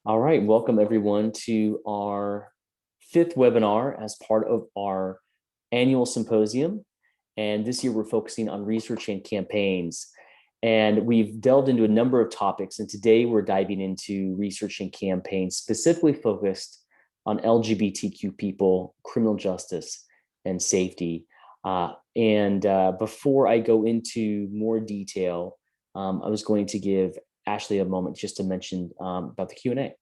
All right, welcome everyone to our fifth webinar as part of our annual symposium. And this year we're focusing on research and campaigns. And we've delved into a number of topics. And today we're diving into research and campaigns specifically focused on LGBTQ people, criminal justice, and safety. Before I go into more detail, I was going to give Ashlei a moment just to mention about the Q&A.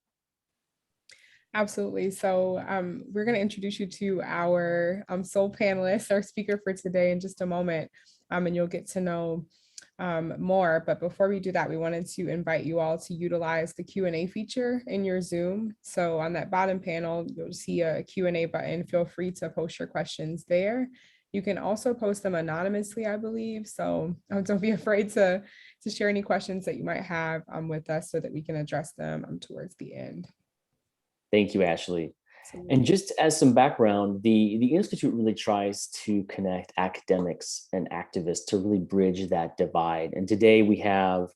Absolutely. So we're going to introduce you to our sole panelist, our speaker for today in just a moment, and you'll get to know more. But before we do that, we wanted to invite you all to utilize the Q&A feature in your Zoom. So on that bottom panel, you'll see a Q&A button. Feel free to post your questions there. You can also post them anonymously, I believe. So don't be afraid to share any questions that you might have with us so that we can address them towards the end. Thank you, Ashlei. Absolutely. And just as some background, the Institute really tries to connect academics and activists to really bridge that divide. And today we have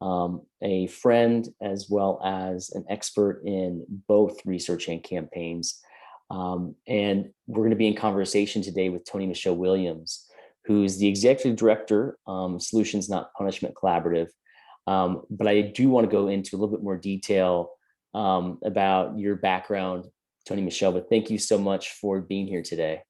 a friend as well as an expert in both research and campaigns. And we're going to be in conversation today with Toni-Michelle Williams, who's the Executive Director, Solutions Not Punishment Collaborative. But I do want to go into a little bit more detail about your background, Toni-Michelle, but thank you so much for being here today.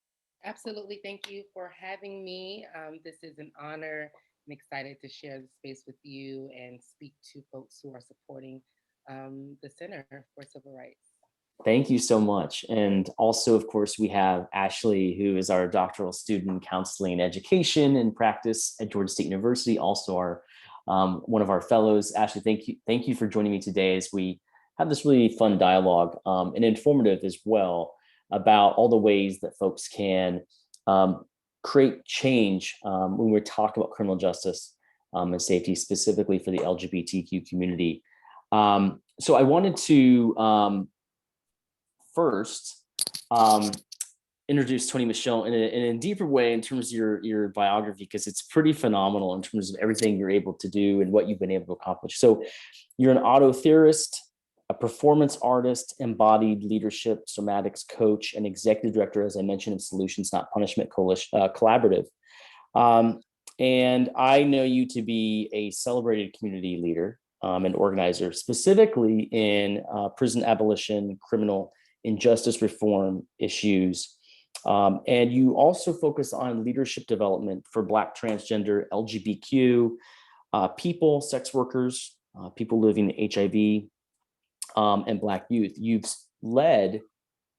Absolutely. Thank you for having me. This is an honor. I'm excited to share the space with you and speak to folks who are supporting the Center for Civil Rights. Thank you so much. And also, of course, we have Ashlei, who is our doctoral student in counseling, education, and practice at Georgia State University, also our one of our fellows. Ashlei, thank you for joining me today as we have this really fun dialogue and informative as well about all the ways that folks can create change when we're talking about criminal justice and safety, specifically for the LGBTQ community. So I wanted to first introduce Toni-Michelle in a deeper way in terms of your biography, because it's pretty phenomenal in terms of everything you're able to do and what you've been able to accomplish. So you're an auto theorist, a performance artist, embodied leadership, somatics coach, and executive director, as I mentioned, of Solutions Not Punishment Collaborative. And I know you to be a celebrated community leader and organizer, specifically in prison abolition, criminal injustice reform issues. And you also focus on leadership development for Black, transgender, LGBTQ people, sex workers, people living with HIV, and Black youth. You've led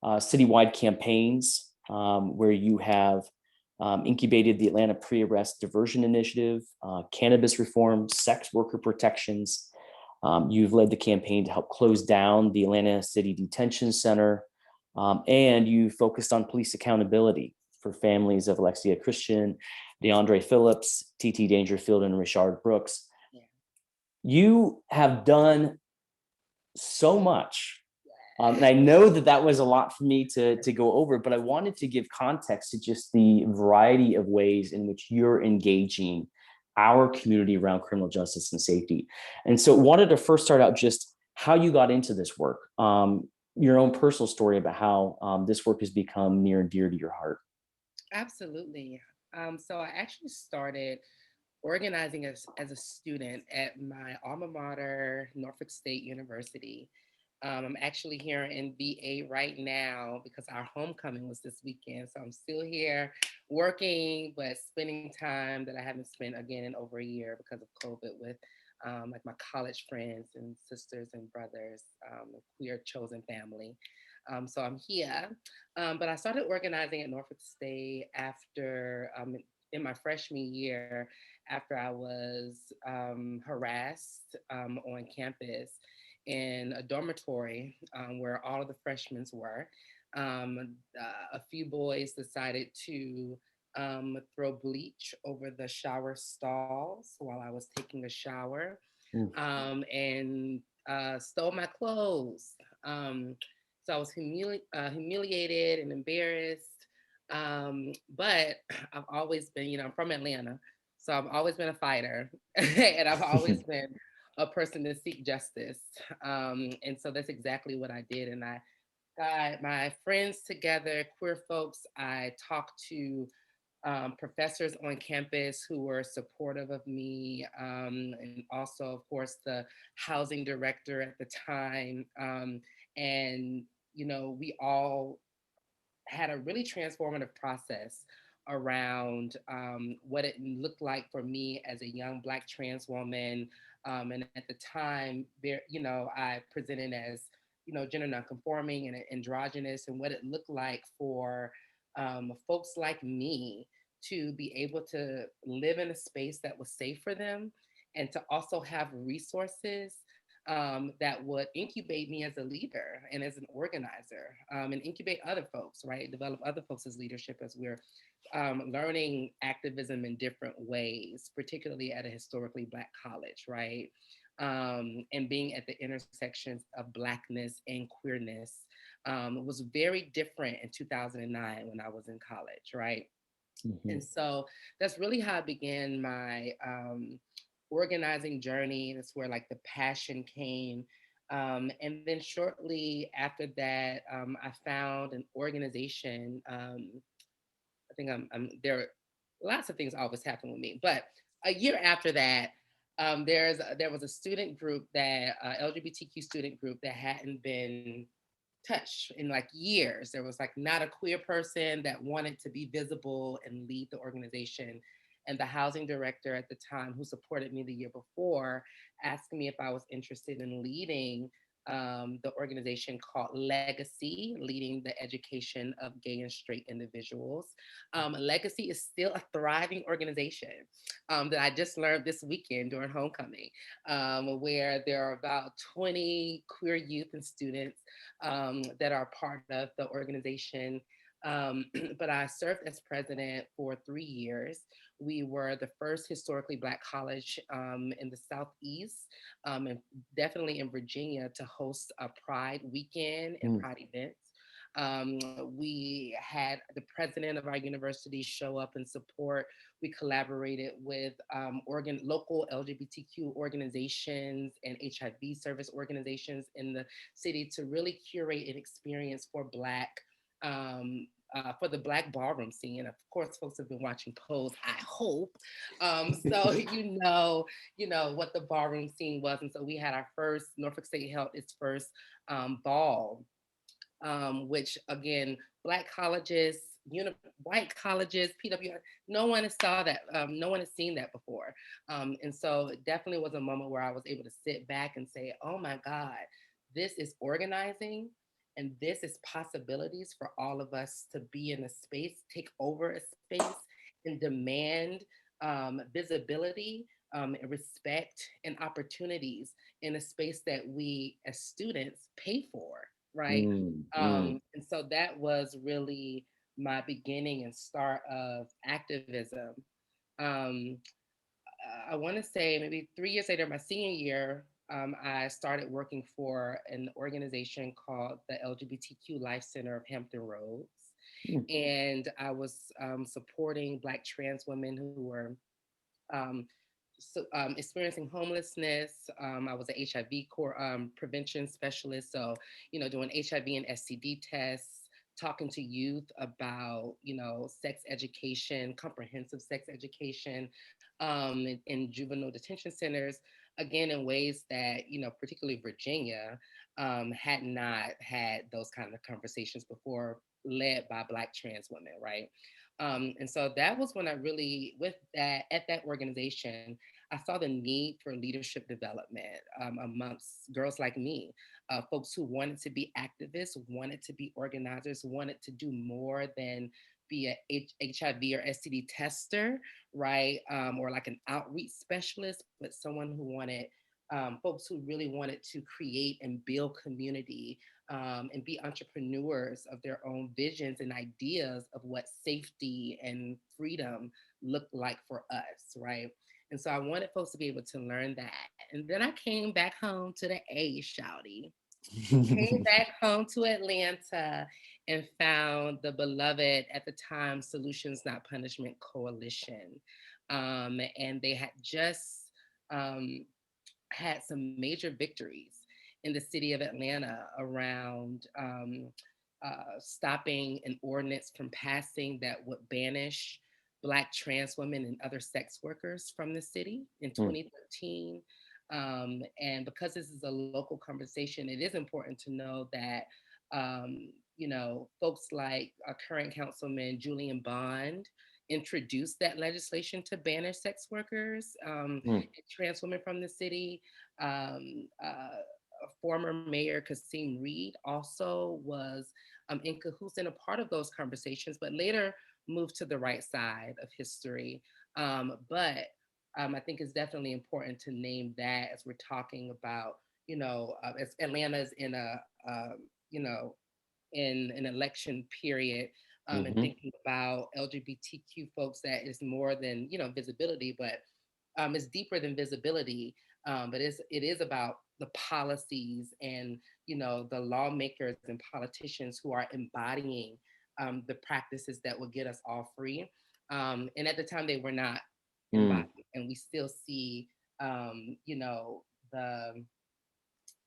citywide campaigns where you have incubated the Atlanta Pre-Arrest Diversion Initiative, cannabis reform, sex worker protections. You've led the campaign to help close down the Atlanta City Detention Center, and you focused on police accountability for families of Alexia Christian, DeAndre Phillips, TT Dangerfield, and Rashard Brooks. Yeah. You have done so much. And I know that was a lot for me to go over, but I wanted to give context to just the variety of ways in which you're engaging our community around criminal justice and safety. And so wanted to first start out just how you got into this work, your own personal story about how this work has become near and dear to your heart. Absolutely. So I actually started organizing as a student at my alma mater, Norfolk State University. I'm actually here in VA right now because our homecoming was this weekend. So I'm still here working, but spending time that I haven't spent again in over a year because of COVID with like my college friends and sisters and brothers, queer chosen family. So I'm here, but I started organizing at Norfolk State after in my freshman year, after I was harassed on campus in a dormitory where all of the freshmen were. A few boys decided to throw bleach over the shower stalls while I was taking a shower, and stole my clothes. So I was humiliated and embarrassed. But I've always been, I'm from Atlanta, so I've always been a fighter, and I've always been a person to seek justice. And so that's exactly what I did. And I got my friends together, queer folks. I talked to professors on campus who were supportive of me, and also, of course, the housing director at the time. And, we all had a really transformative process around what it looked like for me as a young Black trans woman. And at the time, I presented as, gender nonconforming and androgynous, and what it looked like for folks like me to be able to live in a space that was safe for them, and to also have resources that would incubate me as a leader and as an organizer, and incubate other folks, right? Develop other folks as leadership as we're learning activism in different ways, particularly at a historically Black college, right? And being at the intersections of Blackness and queerness was very different in 2009 when I was in college, right? Mhm. And so that's really how I began my organizing journey. That's where like the passion came. And then shortly after that, I found an organization. I think I'm there. Lots of things always happen with me, but a year after that, there was a student group that LGBTQ student group that hadn't been touched in like years. There was like not a queer person that wanted to be visible and lead the organization. And the housing director at the time, who supported me the year before, asked me if I was interested in leading the organization called Legacy, leading the education of gay and straight individuals. Legacy is still a thriving organization that I just learned this weekend during homecoming, where there are about 20 queer youth and students that are part of the organization. But I served as president for 3 years. We were the first historically Black college in the Southeast, and definitely in Virginia, to host a Pride weekend and Pride events. We had the president of our university show up and support. We collaborated with local LGBTQ organizations and HIV service organizations in the city to really curate an experience for for the Black ballroom scene. And of course, folks have been watching Pose, I hope. So what the ballroom scene was. And so we had our first, Norfolk State held its first ball, which again, Black colleges, white colleges, PWI, no one has saw that. No one has seen that before. And so it definitely was a moment where I was able to sit back and say, oh my God, this is organizing. And this is possibilities for all of us to be in a space, take over a space, and demand visibility, and respect and opportunities in a space that we as students pay for, right? And so that was really my beginning and start of activism. Um, I want to say maybe 3 years later, my senior year, I started working for an organization called the LGBTQ Life Center of Hampton Roads. And I was supporting Black trans women who were experiencing homelessness. I was an HIV prevention specialist. So, doing HIV and STD tests, talking to youth about, sex education, comprehensive sex education in juvenile detention centers, again, in ways that, particularly Virginia had not had those kind of conversations before, led by Black trans women, right? And so that was when I really, at that organization, I saw the need for leadership development amongst girls like me, folks who wanted to be activists, wanted to be organizers, wanted to do more than be a HIV or STD tester, right? Or like an outreach specialist, but someone who wanted, folks who really wanted to create and build community, and be entrepreneurs of their own visions and ideas of what safety and freedom looked like for us, right? And so I wanted folks to be able to learn that. And then I came back home to the A, shouty. Came back home to Atlanta and found the beloved, at the time, Solutions Not Punishment Coalition. And they had just had some major victories in the city of Atlanta around stopping an ordinance from passing that would banish Black trans women and other sex workers from the city in Mm. 2013. And because this is a local conversation, it is important to know that, folks like current Councilman Julian Bond introduced that legislation to banish sex workers Mm. and trans women from the city. Former Mayor Kasim Reed also was in cahoots and a part of those conversations, but later moved to the right side of history. But I think it's definitely important to name that as we're talking about, as Atlanta's in in an election period, and Mm-hmm. thinking about LGBTQ folks, that is more than, visibility, but it's deeper than visibility. But it is about the policies and, the lawmakers and politicians who are embodying the practices that will get us all free. And at the time they were not Mm. embodied, and we still see, the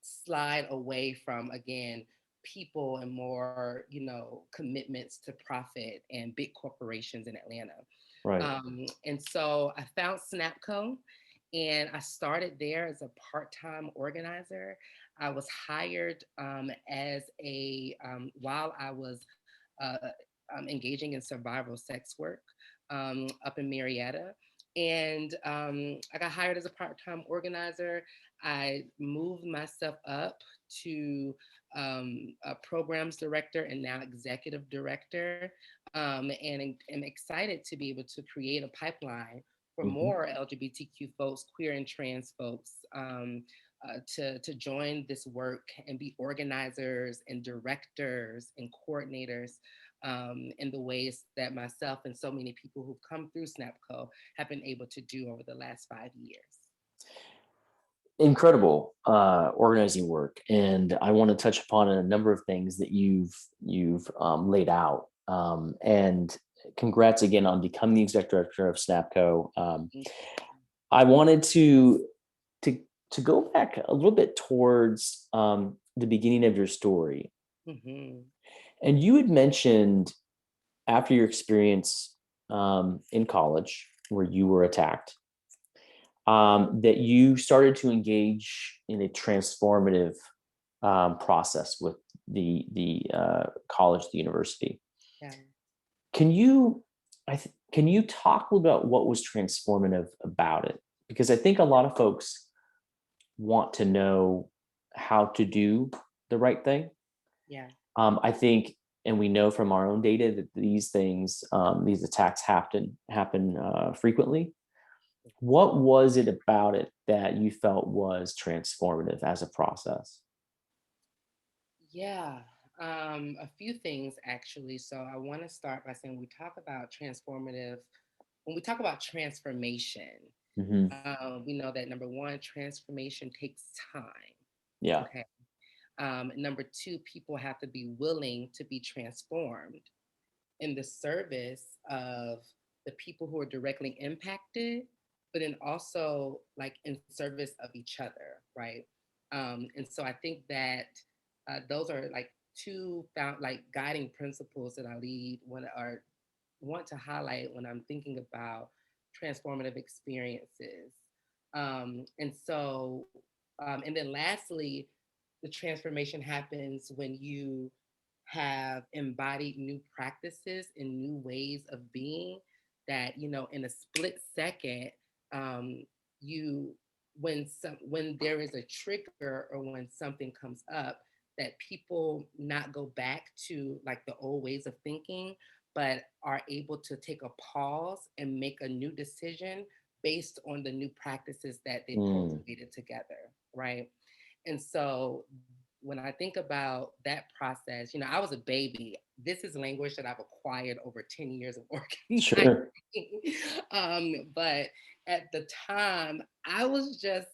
slide away from, again, people and more, commitments to profit and big corporations in Atlanta. Right. And so I found SNAPCO, and I started there as a part-time organizer. I was hired as while I was uh, engaging in survival sex work up in Marietta. And I got hired as a part-time organizer. I moved myself up to a programs director and now executive director, and am excited to be able to create a pipeline for Mm-hmm. more LGBTQ folks, queer and trans folks, to join this work and be organizers and directors and coordinators in the ways that myself and so many people who've come through SNAPCO have been able to do over the last 5 years. Incredible organizing work, and I want to touch upon a number of things that you've laid out. And congrats again on becoming the executive director of SNAPCO. I wanted to to go back a little bit towards the beginning of your story, Mm-hmm. and you had mentioned after your experience in college where you were attacked, that you started to engage in a transformative process with the college, the university. Yeah. Can you can you talk about what was transformative about it? Because I think a lot of folks want to know how to do the right thing. Yeah. I think, and we know from our own data that these things, these attacks happen frequently. What was it about it that you felt was transformative as a process? Yeah, a few things actually. So I want to start by saying when we talk about transformation, Mm-hmm. we know that number one, transformation takes time. Yeah. Okay. Number two, people have to be willing to be transformed in the service of the people who are directly impacted, but then also like in service of each other, right? And so I think that those are like two like guiding principles that I lead when or want to highlight when I'm thinking about transformative experiences. And then lastly, the transformation happens when you have embodied new practices and new ways of being that, in a split second, you when there is a trigger or when something comes up, that people not go back to like the old ways of thinking, but are able to take a pause and make a new decision based on the new practices that they've Mm. cultivated together, right? And so when I think about that process, I was a baby. This is language that I've acquired over 10 years of organizing. Sure. But at the time, I was just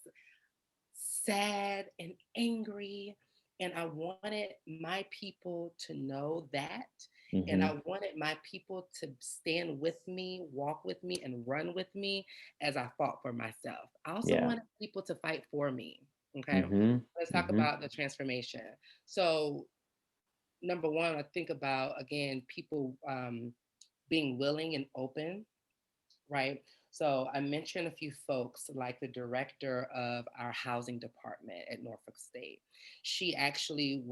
sad and angry. And I wanted my people to know that. And I wanted my people to stand with me, walk with me, and run with me as I fought for myself. I also wanted people to fight for me. Okay. Let's talk about the transformation. So, number one, I think about, again, people being willing and open, right? So I mentioned a few folks like the director of our housing department at Norfolk State. She actually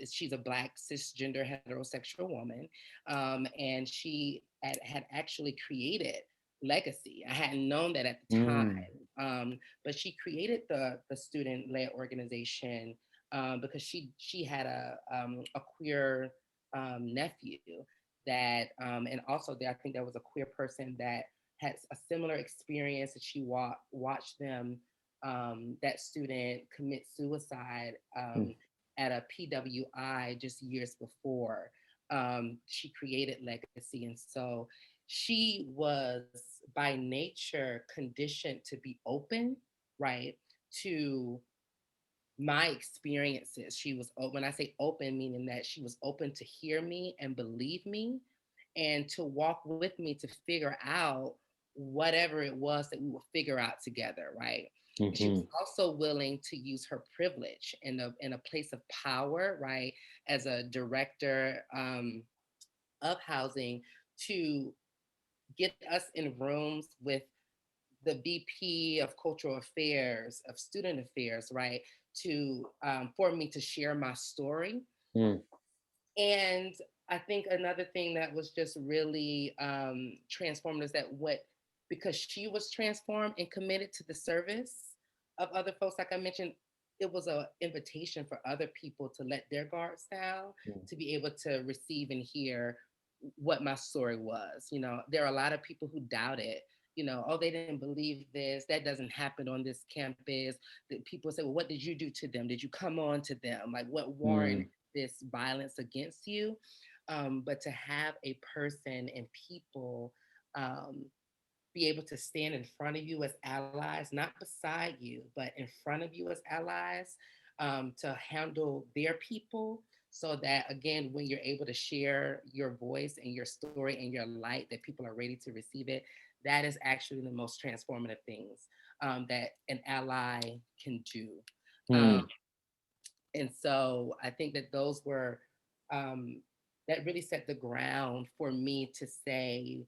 she's a Black cisgender heterosexual woman. And she had actually created Legacy. I hadn't known that at the time. But she created the student-led organization because she had a queer nephew that, and also I think there was a queer person that had a similar experience, that she watched them, that student commit suicide at a PWI just years before. She created Legacy. And so she was by nature conditioned to be open, right, to my experiences. She was, when I say open, meaning that she was open to hear me and believe me, and to walk with me to figure out whatever it was that we would figure out together, right? And she was also willing to use her privilege in a place of power, right, as a director of housing, to get us in rooms with the VP of Cultural Affairs, of Student Affairs, right, to for me to share my story. And I think another thing that was just really transformative is that because she was transformed and committed to the service of other folks, like I mentioned, it was an invitation for other people to let their guards down, to be able to receive and hear what my story was. You know, there are a lot of people who doubted, you know, oh, they didn't believe this, that doesn't happen on this campus. That people say, well, what did you do to them? Did you come on to them? Like, what warranted this violence against you? But to have a person and people be able to stand in front of you as allies, not beside you, but in front of you as allies, to handle their people, so that, again, when you're able to share your voice and your story and your light, that people are ready to receive it. That is actually the most transformative things that an ally can do. And so I think that those were, that really set the ground for me to say,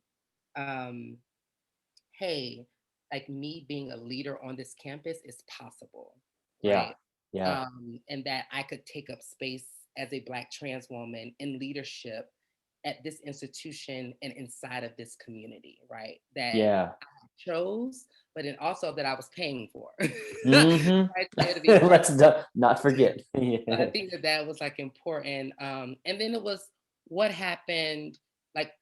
hey, like, me being a leader on this campus is possible, right? And that I could take up space as a Black trans woman in leadership at this institution and inside of this community, right? That I chose, but then also that I was paying for. Let's not forget. I think that was like important. And then it was what happened, like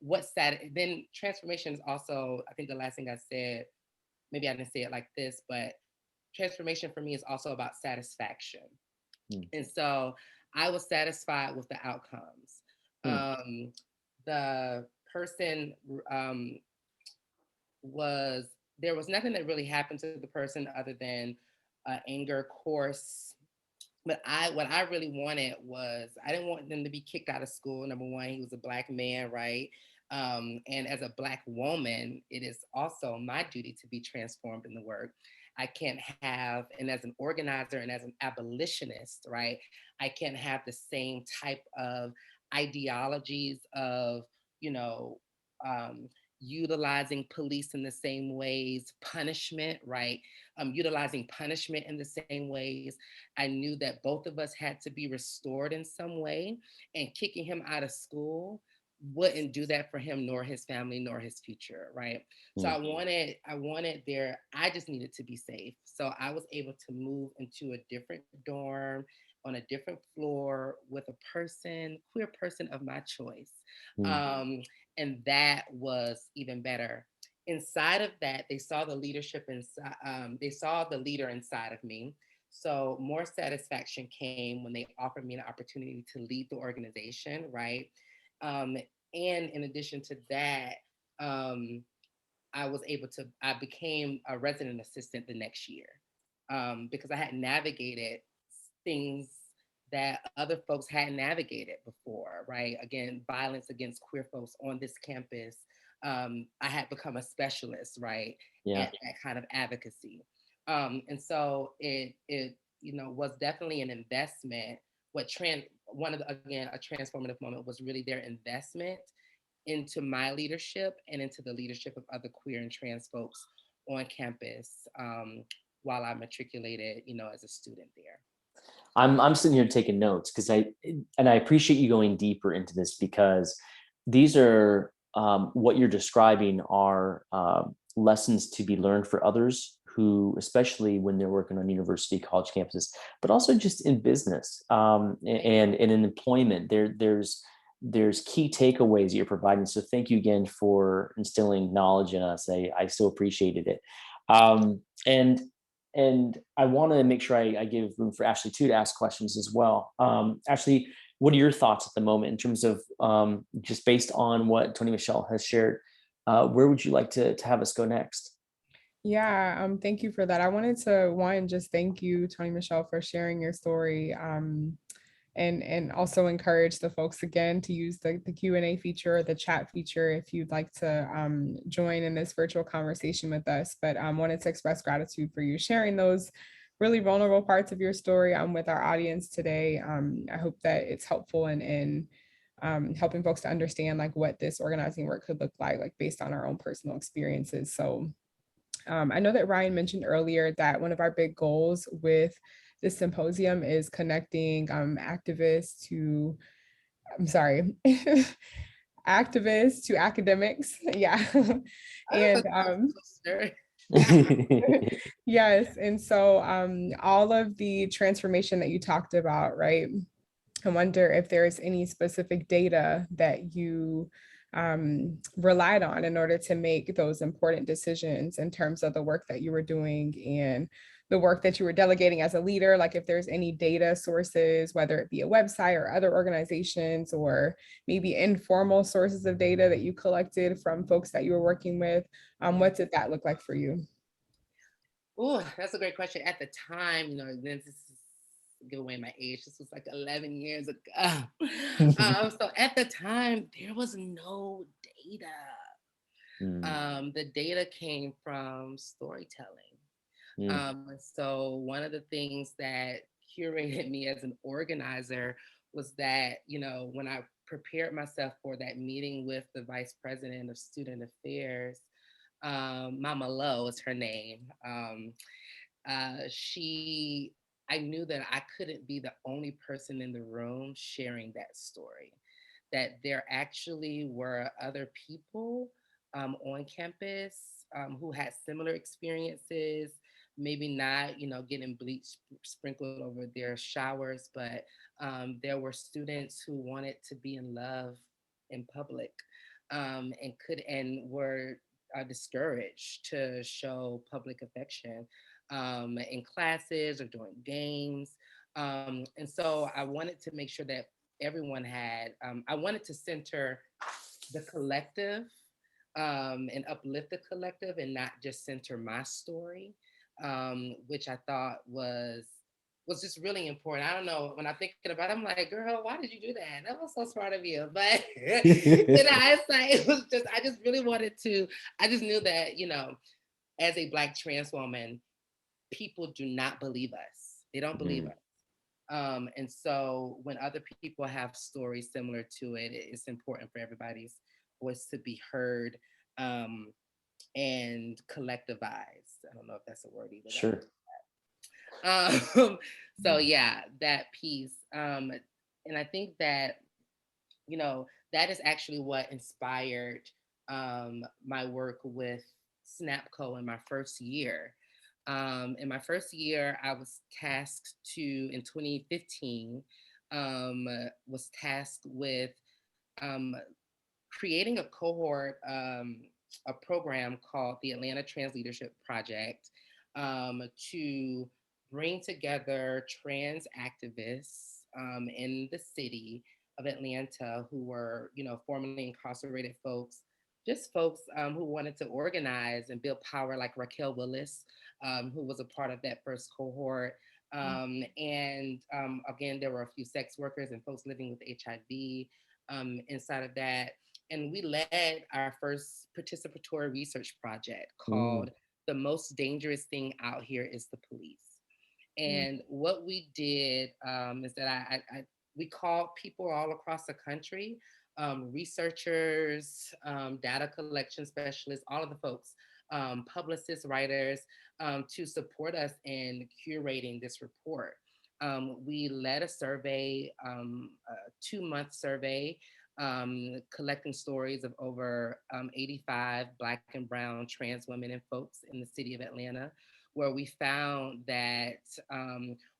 then transformation is also, I think the last thing I said, maybe I didn't say it like this, but transformation for me is also about satisfaction. And so I was satisfied with the outcomes. The person there was nothing that really happened to the person other than anger, course. But what I really wanted was, I didn't want them to be kicked out of school. Number one, he was a Black man, right? And as a Black woman, it is also my duty to be transformed in the work. I can't have, and as an organizer and as an abolitionist, right, I can't have the same type of ideologies of, you know, utilizing police in the same ways, punishment, right? Utilizing punishment in the same ways. I knew that both of us had to be restored in some way, and kicking him out of school wouldn't do that for him, nor his family, nor his future, right? So I just needed to be safe. So I was able to move into a different dorm on a different floor with a queer person of my choice. And that was even better. Inside of that, they saw the leadership inside, they saw the leader inside of me. So more satisfaction came when they offered me an opportunity to lead the organization, right? And in addition to that, I became a resident assistant the next year, because I had navigated things that other folks hadn't navigated before, right? Again, violence against queer folks on this campus. I had become a specialist, right, Yeah. at that kind of advocacy. And so it was definitely an investment. One of the, again, a transformative moment was really their investment into my leadership and into the leadership of other queer and trans folks on campus, while I matriculated, as a student there. I'm sitting here taking notes because I appreciate you going deeper into this, because these are what you're describing are lessons to be learned for others who, especially when they're working on university college campuses, but also just in business and in employment. There's key takeaways you're providing. So thank you again for instilling knowledge in us. I so appreciated it. And I want to make sure I give room for Ashlei too to ask questions as well. Ashlei, what are your thoughts at the moment in terms of just based on what Toni-Michelle has shared? Where would you like to have us go next? Yeah, thank you for that. I wanted to just thank you, Toni-Michelle, for sharing your story. And also encourage the folks again to use the Q&A feature or the chat feature if you'd like to join in this virtual conversation with us. But I wanted to express gratitude for you sharing those really vulnerable parts of your story with our audience today. I hope that it's helpful in helping folks to understand like what this organizing work could look like based on our own personal experiences. So I know that Ryan mentioned earlier that one of our big goals with this symposium is connecting activists to, I'm sorry, activists to academics. Yeah. And yes. And so all of the transformation that you talked about, right? I wonder if there's any specific data that you relied on in order to make those important decisions in terms of the work that you were doing and the work that you were delegating as a leader, like if there's any data sources, whether it be a website or other organizations, or maybe informal sources of data that you collected from folks that you were working with. What did that look like for you? Oh, that's a great question. At the time, this is give away my age. This was like 11 years ago. So at the time, there was no data. The data came from storytelling. So one of the things that curated me as an organizer was that, when I prepared myself for that meeting with the Vice President of Student Affairs, Mama Lo is her name. I knew that I couldn't be the only person in the room sharing that story, that there actually were other people on campus who had similar experiences, maybe not, getting bleach sprinkled over their showers, but there were students who wanted to be in love in public and were discouraged to show public affection in classes or during games. And so I wanted to make sure that everyone had, I wanted to center the collective and uplift the collective and not just center my story, which I thought was just really important. I don't know, when I'm thinking about it, I'm like, girl, why did you do that? That was so smart of you. But in hindsight, it was just, I just really wanted to, I just knew that, as a Black trans woman, people do not believe us. They don't believe us. And so when other people have stories similar to it, it's important for everybody's voice to be heard and collectivized. I don't know if that's a word either. Sure. So yeah, that piece. And I think that, that is actually what inspired my work with SNAPCO in my first year. In my first year, I was tasked in 2015, was tasked with creating a cohort, a program called the Atlanta Trans Leadership Project, to bring together trans activists in the city of Atlanta who were, formerly incarcerated folks, just folks who wanted to organize and build power, like Raquel Willis, who was a part of that first cohort, Again, there were a few sex workers and folks living with HIV inside of that. And we led our first participatory research project called The Most Dangerous Thing Out Here is the Police. And what we did is that we called people all across the country, researchers, data collection specialists, all of the folks, publicists, writers, to support us in curating this report. We led a survey, a 2-month survey, collecting stories of over 85 Black and Brown trans women and folks in the city of Atlanta, where we found that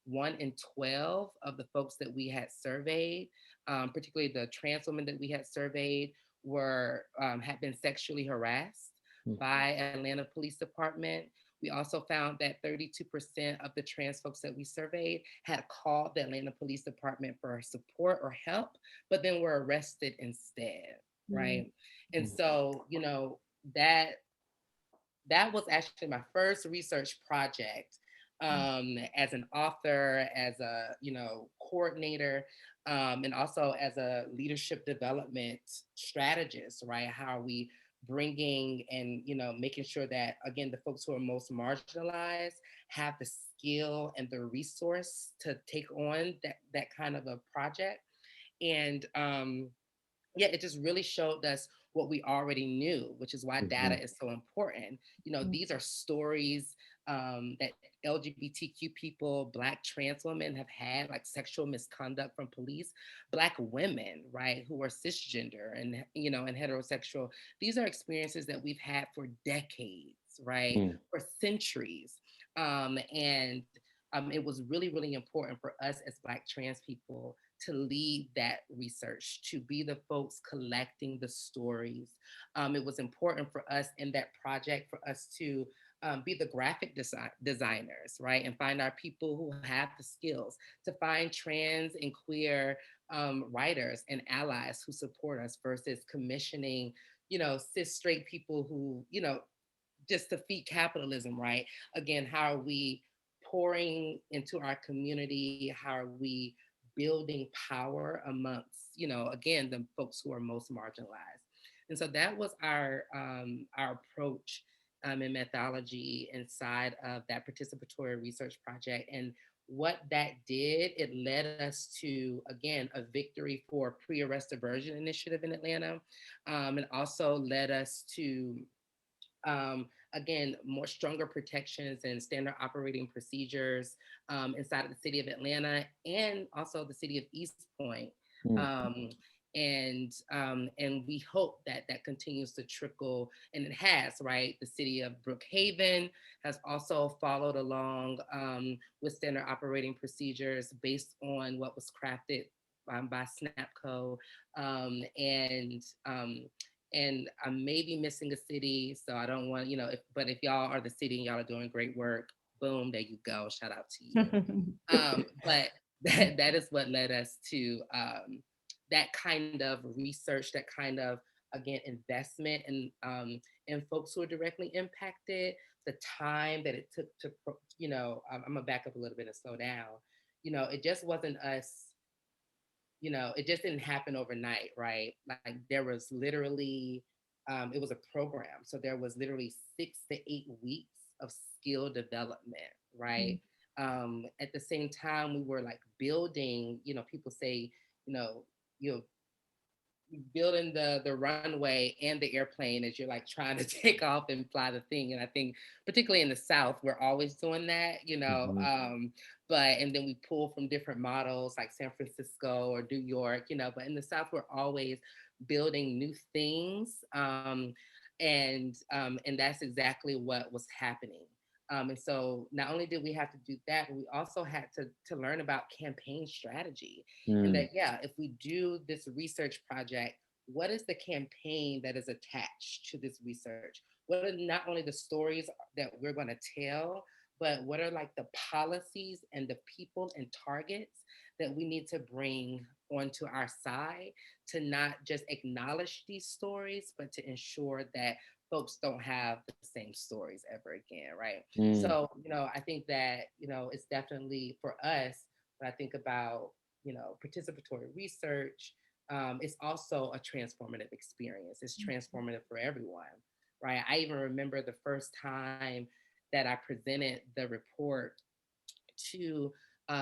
1 in 12 of the folks that we had surveyed, particularly the trans women that we had surveyed, were had been sexually harassed by Atlanta Police Department. We also found that 32% of the trans folks that we surveyed had called the Atlanta Police Department for support or help, but then were arrested instead, right? And so, you know, that was actually my first research project as an author, as a, you know, coordinator, and also as a leadership development strategist, right? How are we bringing and, you know, making sure that, again, the folks who are most marginalized have the skill and the resource to take on that kind of a project. And yeah, it just really showed us what we already knew, which is why data is so important. You know, these are stories that LGBTQ people, Black trans women have had, like sexual misconduct from police, Black women, right, who are cisgender and, you know, and heterosexual. These are experiences that we've had for decades, right, for centuries. It was really, really important for us as Black trans people to lead that research, to be the folks collecting the stories. It was important for us in that project for us to be the graphic designers, right? And find our people who have the skills, to find trans and queer writers and allies who support us versus commissioning, you know, cis straight people who, you know, just to feed capitalism, right? Again, how are we pouring into our community? How are we building power amongst, you know, again, the folks who are most marginalized? And so that was our approach and methodology inside of that participatory research project. And what that did, it led us to, again, a victory for pre-arrest diversion initiative in Atlanta, and also led us to again, more stronger protections and standard operating procedures inside of the city of Atlanta and also the city of East Point. And we hope that that continues to trickle, and it has, right? The city of Brookhaven has also followed along with standard operating procedures based on what was crafted by SNAPCO. And I may be missing a city, so I don't want, you know, but if y'all are the city and y'all are doing great work, boom, there you go. Shout out to you. But that is what led us to that kind of research, that kind of, again, investment in folks who are directly impacted, the time that it took to, you know, I'm gonna back up a little bit and slow down. You know, it just wasn't us, you know, it just didn't happen overnight, right? Like there was literally, it was a program. So there was literally 6 to 8 weeks of skill development, right? At the same time, we were like building, you know, people say, you know, you building the runway and the airplane as you're like trying to take off and fly the thing. And I think particularly in the South, we're always doing that, you know. And then we pull from different models like San Francisco or New York, you know, but in the South, we're always building new things. And that's exactly what was happening. And so not only did we have to do that, but we also had to learn about campaign strategy. And that, yeah, if we do this research project, what is the campaign that is attached to this research? What are not only the stories that we're going to tell, but what are like the policies and the people and targets that we need to bring onto our side to not just acknowledge these stories, but to ensure that folks don't have the same stories ever again, right? Mm. So, I think that, it's definitely for us, when I think about, participatory research, it's also a transformative experience. It's transformative for everyone, right? I even remember the first time that I presented the report to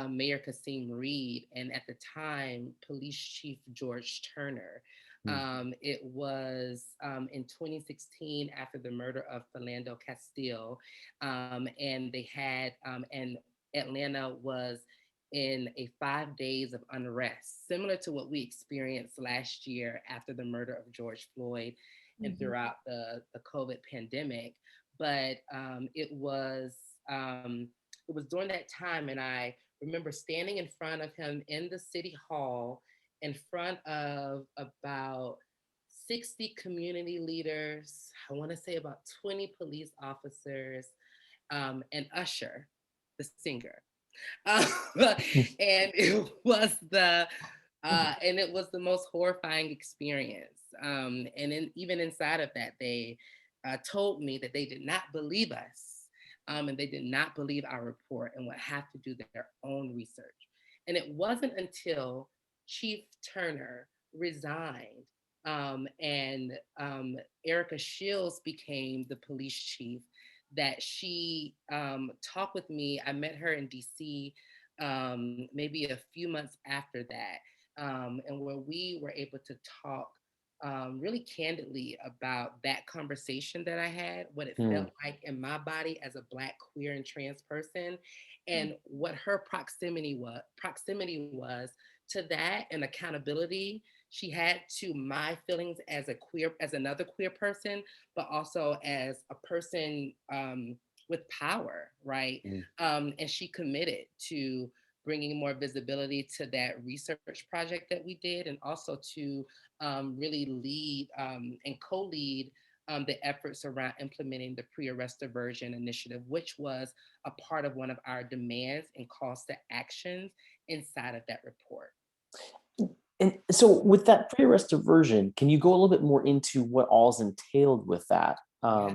Mayor Kasim Reed, and at the time, Police Chief George Turner. Mm. It was in 2016 after the murder of Philando Castile, and they had, and Atlanta was in a 5 days of unrest, similar to what we experienced last year after the murder of George Floyd and throughout the COVID pandemic. But it was during that time, and I remember standing in front of him in the city hall, in front of about 60 community leaders, I want to say about 20 police officers, and Usher, the singer. Uh, and it was the most horrifying experience. Even inside of that, they told me that they did not believe us, and they did not believe our report and would have to do their own research. And it wasn't until Chief Turner resigned, and Erica Shields became the police chief, that she talked with me. I met her in DC maybe a few months after that, and where we were able to talk really candidly about that conversation that I had, what it felt like in my body as a Black, queer, and trans person, and what her proximity was to that, and accountability she had to my feelings as another queer person, but also as a person with power, right? And she committed to bringing more visibility to that research project that we did, and also to really lead and co-lead the efforts around implementing the pre-arrest diversion initiative, which was a part of one of our demands and calls to actions inside of that report. And so with that pre-arrest diversion, can you go a little bit more into what all's entailed with that? Yeah.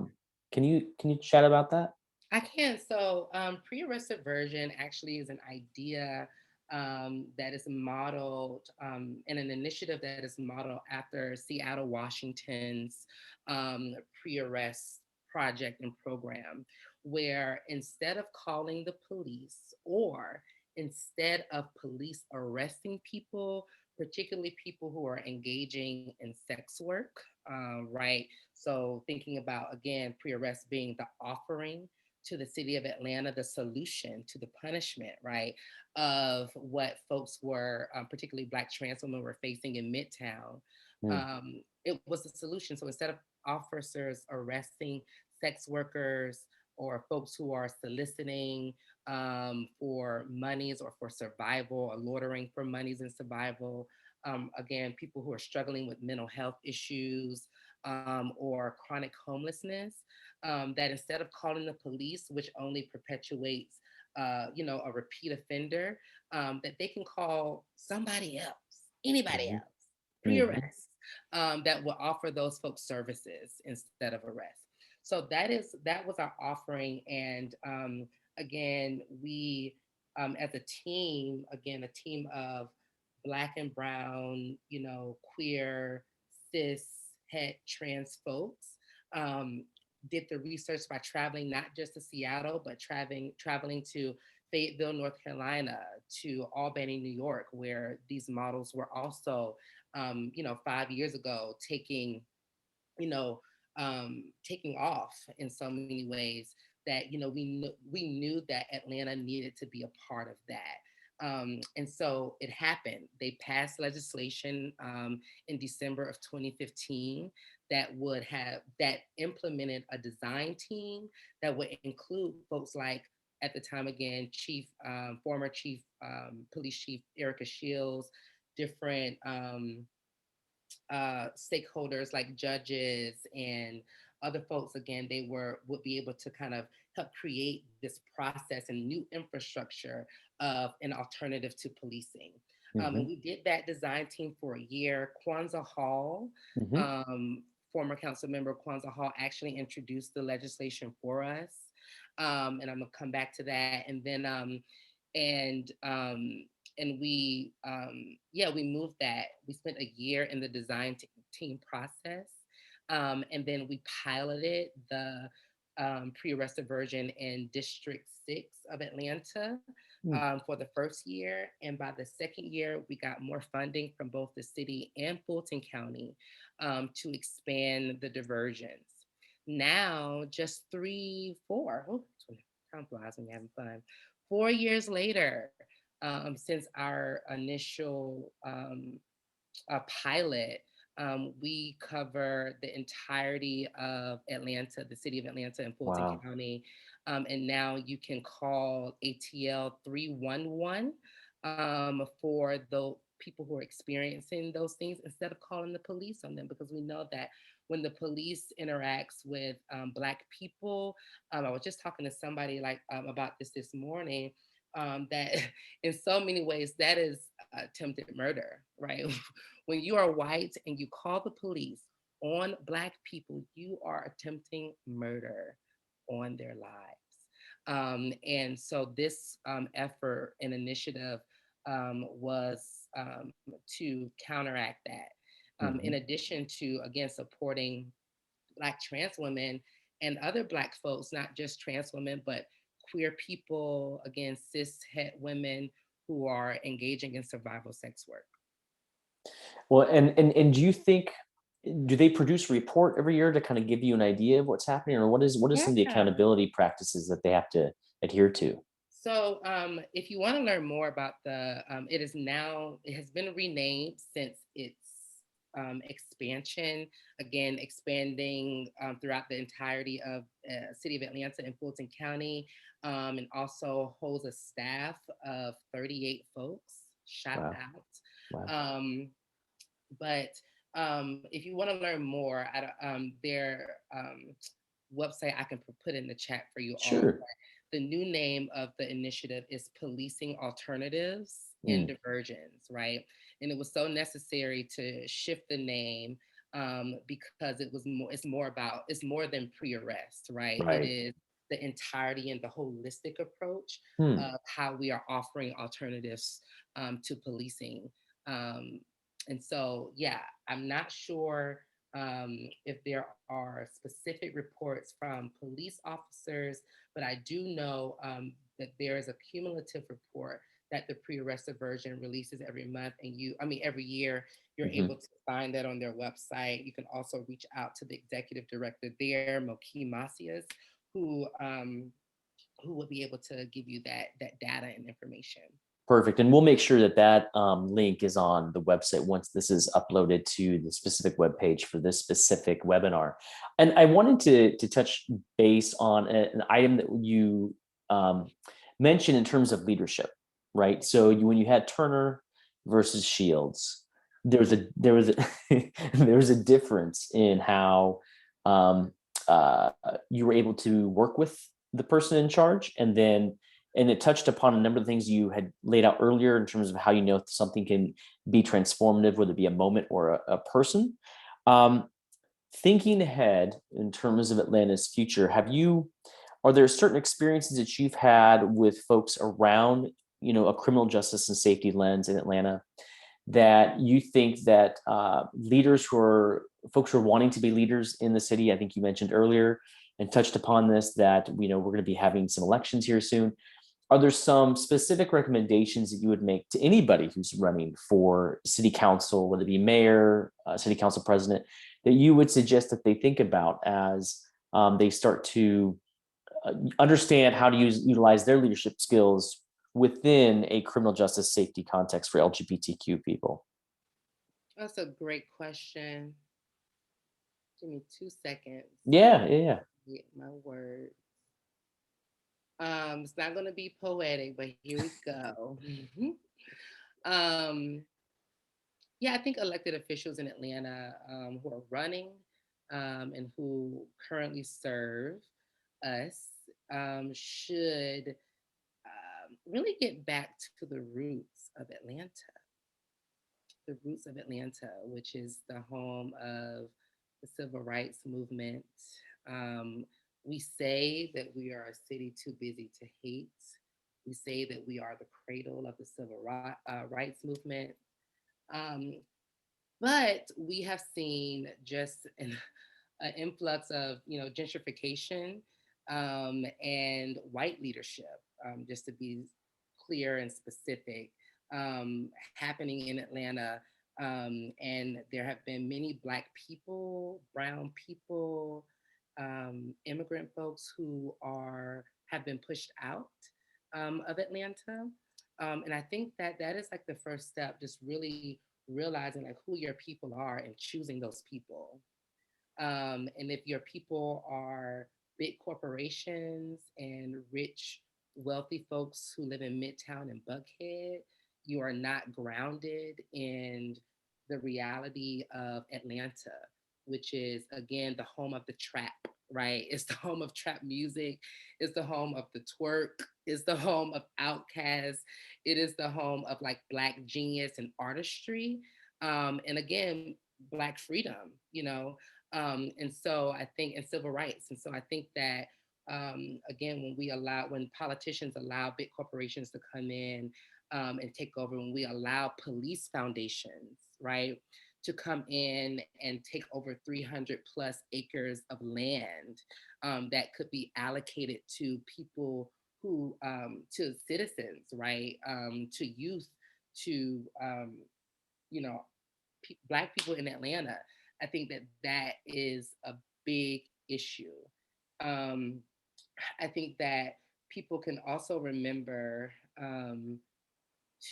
Can you chat about that? I can. So, pre-arrest diversion actually is an idea that is modeled in an initiative that is modeled after Seattle, Washington's pre-arrest project and program, where instead of calling the police, or instead of police arresting people, particularly people who are engaging in sex work, right? So, thinking about, again, pre-arrest being the offering to the city of Atlanta, the solution to the punishment, right, of what folks were, particularly Black trans women, were facing in Midtown. It was a solution. So instead of officers arresting sex workers or folks who are soliciting for monies or for survival, or loitering for monies and survival, again, people who are struggling with mental health issues or chronic homelessness, that instead of calling the police, which only perpetuates, a repeat offender, that they can call somebody else, anybody else, pre-arrest, that will offer those folks services instead of arrest. So that was our offering, and again, we, as a team, again, a team of Black and brown, queer, cis, het, trans folks, did the research by traveling not just to Seattle, but traveling to Fayetteville, North Carolina, to Albany, New York, where these models were also, 5 years ago, taking off in so many ways, that we knew that Atlanta needed to be a part of that. And so it happened. They passed legislation in December of 2015 that implemented a design team that would include folks like, at the time, again, former chief police chief Erica Shields, different stakeholders like judges and other folks. Again, would be able to kind of help create this process and new infrastructure of an alternative to policing. And we did that design team for a year. Kwanzaa Hall former council member Kwanzaa Hall actually introduced the legislation for us. And I'm gonna come back to that. And then, and we, yeah, we moved that. We spent a year in the design team process. And then we piloted the pre-arrested version in District 6 of Atlanta for the first year. And by the second year, we got more funding from both the city and Fulton County to expand the diversions. Now, just time flies when you're having fun. 4 years later, since our initial pilot, we cover the entirety of Atlanta, the city of Atlanta and Fulton Wow. County. And now you can call ATL 311 for the people who are experiencing those things instead of calling the police on them, because we know that when the police interacts with Black people, I was just talking to somebody about this morning, that in so many ways that is attempted murder, right? When you are white and you call the police on Black people, you are attempting murder on their lives. And so this effort and initiative was to counteract that. In addition to, again, supporting Black trans women and other Black folks, not just trans women, but queer people, again, cis het women who are engaging in survival sex work. Well, and do you think, do they produce a report every year to kind of give you an idea of what's happening, or what is some of the accountability practices that they have to adhere to? So if you want to learn more about it has been renamed since its expansion, again, expanding throughout the entirety of city of Atlanta and Fulton County, and also holds a staff of 38 folks. Shout out. Wow. But if you want to learn more, their website I can put in the chat for you all. Sure. The new name of the initiative is Policing Alternatives in Diversions, right? And it was so necessary to shift the name because it's more than pre-arrest, right? It is the entirety and the holistic approach of how we are offering alternatives to policing. And so, yeah, I'm not sure if there are specific reports from police officers, but I do know that there is a cumulative report that the pre-arrested version releases every month. And every year, you're able to find that on their website. You can also reach out to the executive director there, Moki Macias, who would be able to give you that data and information. Perfect. And we'll make sure that link is on the website once this is uploaded to the specific webpage for this specific webinar. And I wanted to touch base on an item that you mentioned in terms of leadership, right? So when you had Turner versus Shields, there was a there was a difference in how you were able to work with the person in charge, and it touched upon a number of things you had laid out earlier in terms of how you know if something can be transformative, whether it be a moment or a person. Thinking ahead in terms of Atlanta's future, are there certain experiences that you've had with folks around, a criminal justice and safety lens in Atlanta that you think that folks who are wanting to be leaders in the city, I think you mentioned earlier and touched upon this, that we're going to be having some elections here soon. Are there some specific recommendations that you would make to anybody who's running for city council, whether it be mayor, city council president, that you would suggest that they think about as they start to understand how to utilize their leadership skills within a criminal justice safety context for LGBTQ people? That's a great question. Give me 2 seconds. Yeah. Get my word. It's not going to be poetic, but here we go. Yeah, I think elected officials in Atlanta who are running and who currently serve us should really get back to the roots of Atlanta. The roots of Atlanta, which is the home of the civil rights movement. Um, we say that we are a city too busy to hate. We say that we are the cradle of the rights movement. Um, but we have seen just an influx of, gentrification and white leadership, just to be clear and specific, happening in Atlanta. And there have been many Black people, brown people, immigrant folks who have been pushed out of Atlanta. And I think that that is like the first step, just really realizing like who your people are and choosing those people. And if your people are big corporations and rich, wealthy folks who live in Midtown and Buckhead, you are not grounded in the reality of Atlanta, which is, again, the home of the trap, right? It's the home of trap music. It's the home of the twerk. It's the home of Outkast. It is the home of like Black genius and artistry. And again, Black freedom, and so I think, and civil rights. And so I think that, again, when politicians allow big corporations to come in and take over, when we allow police foundations, right, to come in and take over 300 plus acres of land that could be allocated to people to citizens, right, to youth, to, you know, Black people in Atlanta. I think that that is a big issue. Um, I think that people can also remember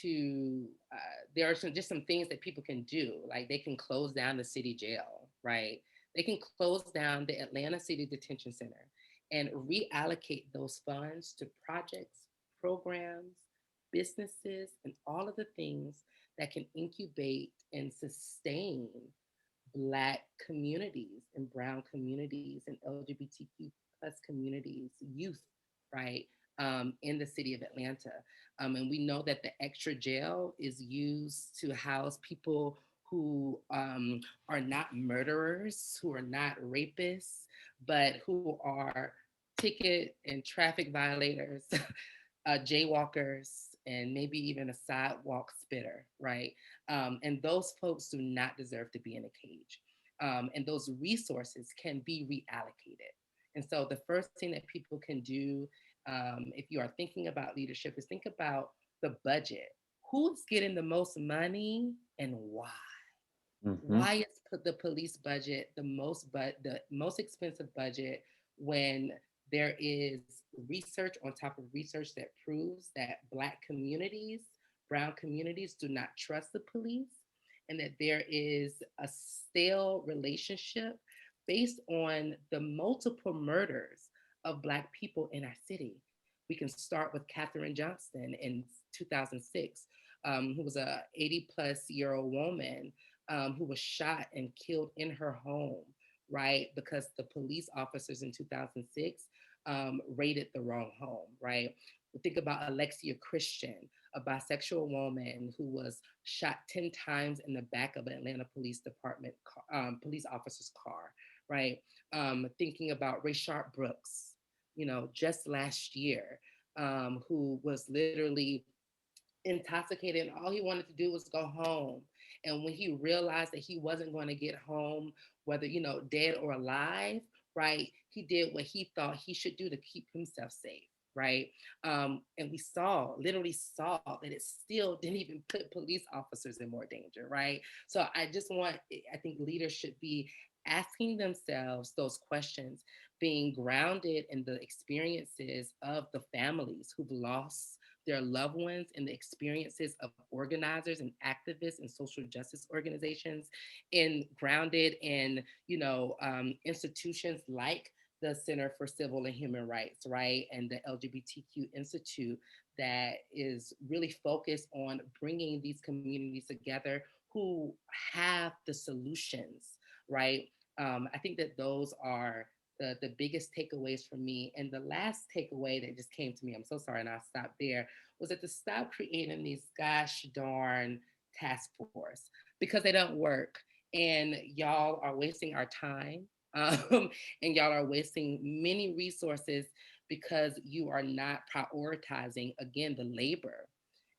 to there are just some things that people can do, like they can close down the city jail, right? They can close down the Atlanta City Detention Center and reallocate those funds to projects, programs, businesses, and all of the things that can incubate and sustain Black communities and Brown communities and LGBTQ plus communities, youth, right, in the city of Atlanta. And we know that the extra jail is used to house people who are not murderers, who are not rapists, but who are ticket and traffic violators, jaywalkers, and maybe even a sidewalk spitter, right? And those folks do not deserve to be in a cage. And those resources can be reallocated. And so the first thing that people can do, if you are thinking about leadership, is think about the budget. Who's getting the most money and why? Why is the police budget the most expensive budget when there is research on top of research that proves that Black communities, Brown communities do not trust the police, and that there is a stale relationship based on the multiple murders of Black people in our city. We can start with Katherine Johnston in 2006, who was a 80 plus year old woman who was shot and killed in her home, right? Because the police officers in 2006 raided the wrong home, right? Think about Alexia Christian, a bisexual woman who was shot 10 times in the back of an Atlanta Police Department police officer's car, right? Thinking about Rayshard Brooks, just last year, who was literally intoxicated and all he wanted to do was go home. And when he realized that he wasn't going to get home, whether, dead or alive, right, he did what he thought he should do to keep himself safe, right? And we literally saw that it still didn't even put police officers in more danger, right? So I think leaders should be asking themselves those questions, being grounded in the experiences of the families who've lost their loved ones and the experiences of organizers and activists and social justice organizations, and grounded in, institutions like the Center for Civil and Human Rights, right? And the LGBTQ Institute that is really focused on bringing these communities together who have the solutions, right? I think that those are the biggest takeaways for me. And the last takeaway that just came to me, I'm so sorry, and I'll stop there, was that to stop creating these gosh darn task force, because they don't work. and y'all are wasting our time. And y'all are wasting many resources because you are not prioritizing, again, the labor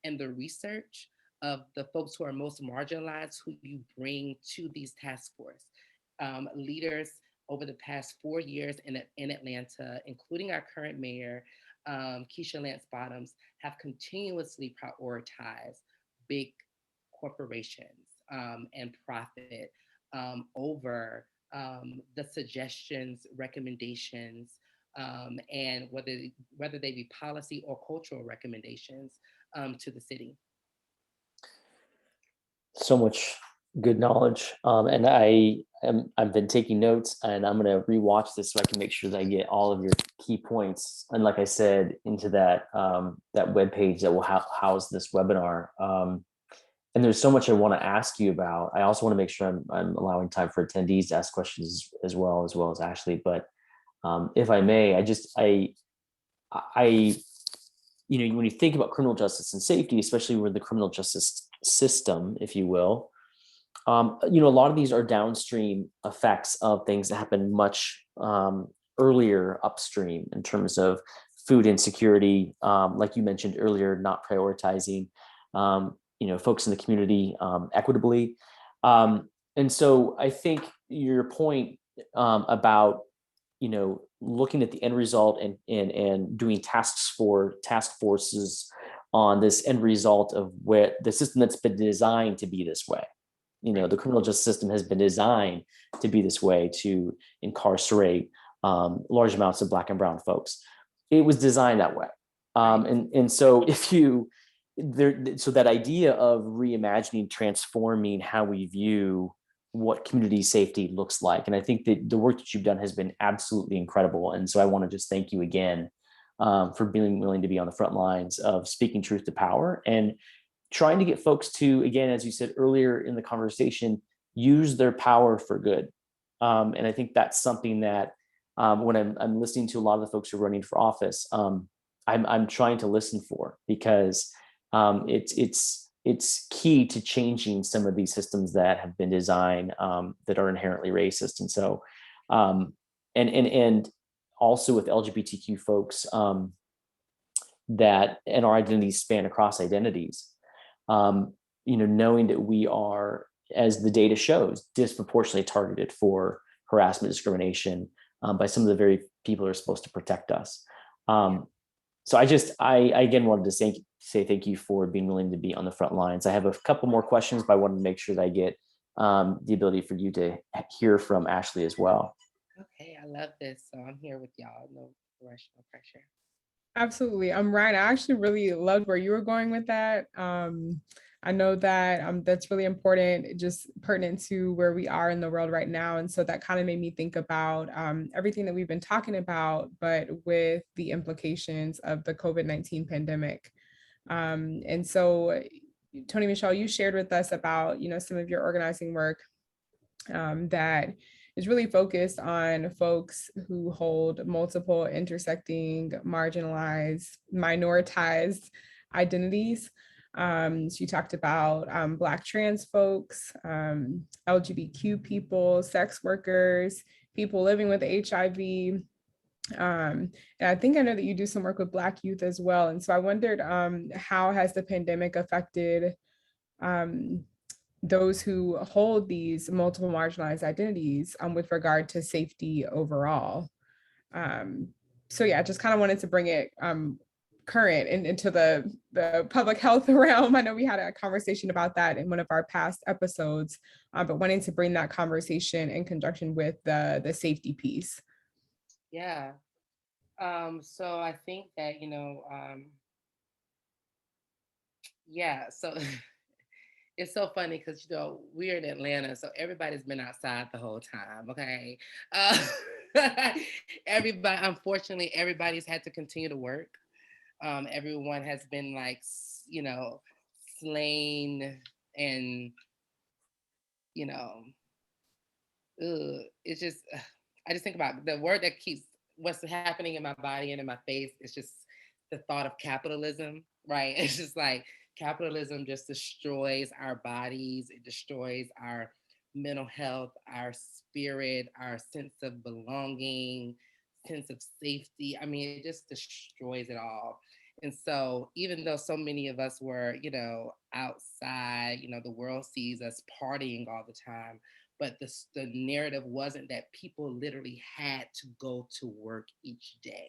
and the research of the folks who are most marginalized, who you bring to these task force. Leaders over the past 4 years in Atlanta, including our current mayor, Keisha Lance Bottoms, have continuously prioritized big corporations and profit over the suggestions, recommendations, and whether they be policy or cultural recommendations to the city. So much good knowledge. And I've been taking notes, and I'm going to rewatch this so I can make sure that I get all of your key points. And like I said, into that that webpage that will house this webinar. And there's so much I want to ask you about. I also want to make sure I'm allowing time for attendees to ask questions as well as Ashlei. But if I may, when you think about criminal justice and safety, especially with the criminal justice system, if you will, a lot of these are downstream effects of things that happen much earlier upstream in terms of food insecurity, like you mentioned earlier, not prioritizing, folks in the community equitably. And so I think your point about, looking at the end result and doing task forces on this end result of where the system that's been designed to be this way. The criminal justice system has been designed to be this way, to incarcerate large amounts of Black and brown folks. It was designed that way. And so so that idea of reimagining, transforming how we view what community safety looks like. And I think that the work that you've done has been absolutely incredible. And so I want to just thank you again for being willing to be on the front lines of speaking truth to power and trying to get folks to, again, as you said earlier in the conversation, use their power for good. And I think that's something that when I'm listening to a lot of the folks who are running for office, I'm trying to listen for, because it's key to changing some of these systems that have been designed that are inherently racist. And so, and also with LGBTQ folks, that and our identities span across identities. Knowing that we are, as the data shows, disproportionately targeted for harassment, discrimination by some of the very people who are supposed to protect us. So I again wanted to say thank you for being willing to be on the front lines. I have a couple more questions, but I wanted to make sure that I get the ability for you to hear from Ashlei as well. Okay, I love this. So I'm here with y'all. No rush, no pressure. Absolutely. Ryan, I actually really loved where you were going with that. I know that that's really important, just pertinent to where we are in the world right now. And so that kind of made me think about everything that we've been talking about, but with the implications of the COVID-19 pandemic. And so, Toni-Michelle, you shared with us about, some of your organizing work that is really focused on folks who hold multiple intersecting, marginalized, minoritized identities. So you talked about Black trans folks, LGBTQ people, sex workers, people living with HIV. And I think I know that you do some work with Black youth as well. And so I wondered, how has the pandemic affected those who hold these multiple marginalized identities with regard to safety overall? So yeah, I just kind of wanted to bring it current into the public health realm. I know we had a conversation about that in one of our past episodes, but wanting to bring that conversation in conjunction with the safety piece. Yeah. So I think that, so it's so funny because, we're in Atlanta, so everybody's been outside the whole time, okay? Unfortunately, everybody's had to continue to work. Everyone has been slain and, it's just, I just think about the word that keeps what's happening in my body and in my face. It's just the thought of capitalism, right? It's just like capitalism just destroys our bodies. It destroys our mental health, our spirit, our sense of belonging, sense of safety. I mean, it just destroys it all. And so, even though so many of us were, outside, the world sees us partying all the time, but the narrative wasn't that people literally had to go to work each day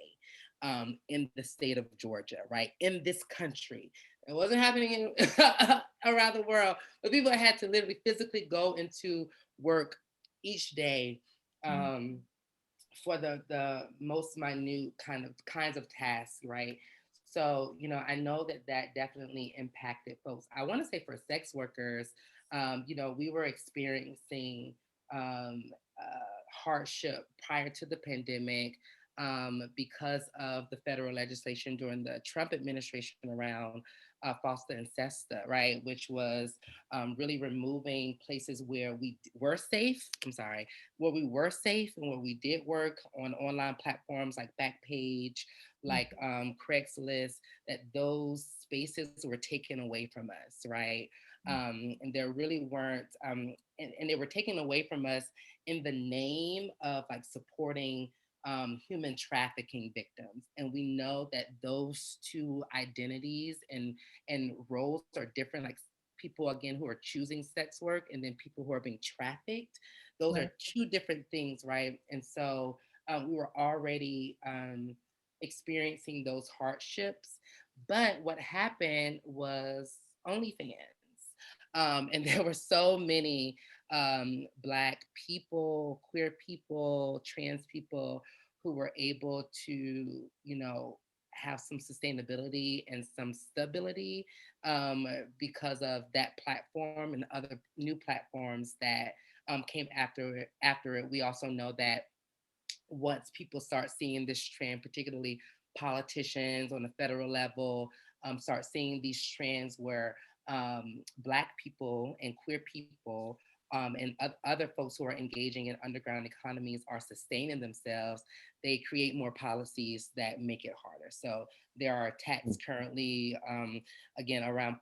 in the state of Georgia, right? In this country. It wasn't happening around the world, but people had to literally physically go into work each day for the most minute kinds of tasks, right? So, I know that definitely impacted folks. I want to say for sex workers, we were experiencing um, hardship prior to the pandemic because of the federal legislation during the Trump administration around foster and sesta, right, which was really removing places where we were safe. Where we were safe and where we did work on online platforms like Backpage, like Craigslist, that those spaces were taken away from us, right? And there really weren't, and they were taken away from us in the name of like supporting human trafficking victims. And we know that those two identities and roles are different. Like people again who are choosing sex work and then people who are being trafficked. Those are two different things, right? And so we were already experiencing those hardships. But what happened was OnlyFans. And there were so many Black people, queer people, trans people who were able to, have some sustainability and some stability because of that platform and other new platforms that came after it. We also know that once people start seeing this trend, particularly politicians on the federal level, start seeing these trends where Black people and queer people and other folks who are engaging in underground economies are sustaining themselves, they create more policies that make it harder. So there are attacks currently, again, around